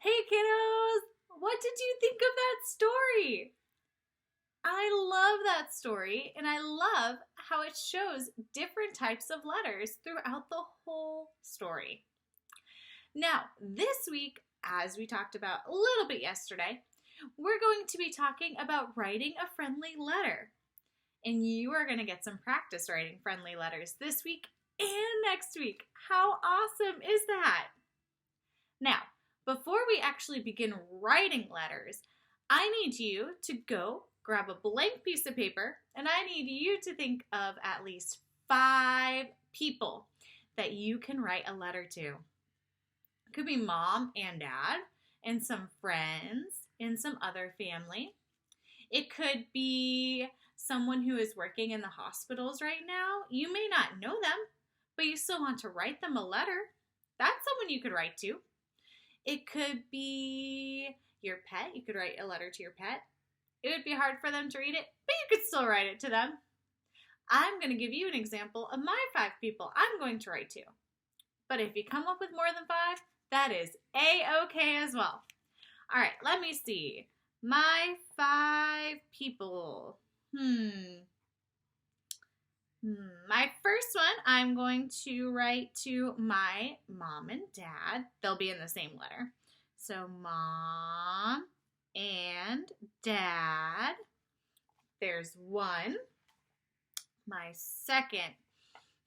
Hey kiddos, what did you think of that story? I love that story and I love how it shows different types of letters throughout the whole story. Now, this week, as we talked about a little bit yesterday, we're going to be talking about writing a friendly letter. And you are going to get some practice writing friendly letters this week and next week. How awesome is that? Now, before we actually begin writing letters, I need you to go grab a blank piece of paper and I need you to think of at least 5 people that you can write a letter to. It could be mom and dad and some friends and some other family. It could be someone who is working in the hospitals right now. You may not know them, but you still want to write them a letter. That's someone you could write to. It could be your pet. You could write a letter to your pet. It would be hard for them to read it, but you could still write it to them. I'm going to give you an example of my 5 people I'm going to write to. But if you come up with more than 5, that is A-okay as well. All right, let me see. My 5 people. My first one, I'm going to write to my mom and dad. They'll be in the same letter. So mom and dad. There's one. My second,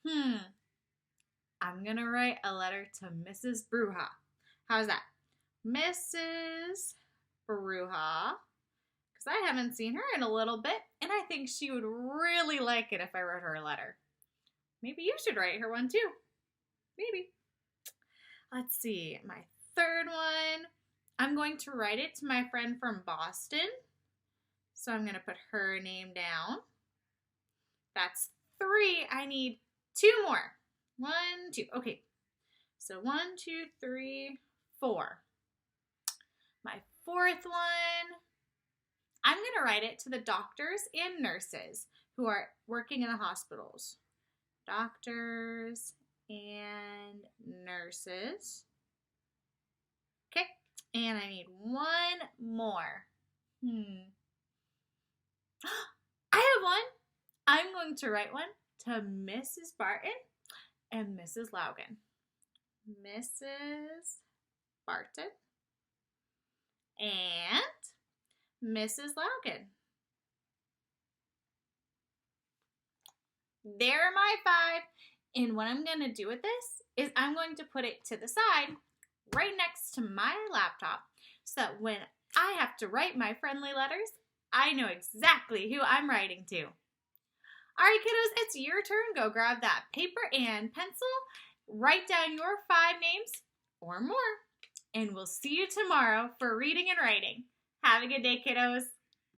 I'm going to write a letter to Mrs. Bruja. How's that? Mrs. Bruja. Because I haven't seen her in a little bit, and I think she would really like it if I wrote her a letter. Maybe you should write her one too. Maybe. Let's see. My third one, I'm going to write it to my friend from Boston. So I'm going to put her name down. That's 3. I need 2 more. 1, 2. Okay. So 1, 2, 3, 4. My fourth one, I'm going to write it to the doctors and nurses who are working in the hospitals. Doctors and nurses. Okay, and I need 1 more. I have one. I'm going to write one to Mrs. Barton and Mrs. Laugan. Mrs. Barton and Mrs. Laugan. There are my 5. And what I'm going to do with this is I'm going to put it to the side right next to my laptop so that when I have to write my friendly letters, I know exactly who I'm writing to. All right, kiddos, it's your turn. Go grab that paper and pencil. Write down your 5 names or more. And we'll see you tomorrow for reading and writing. Have a good day, kiddos.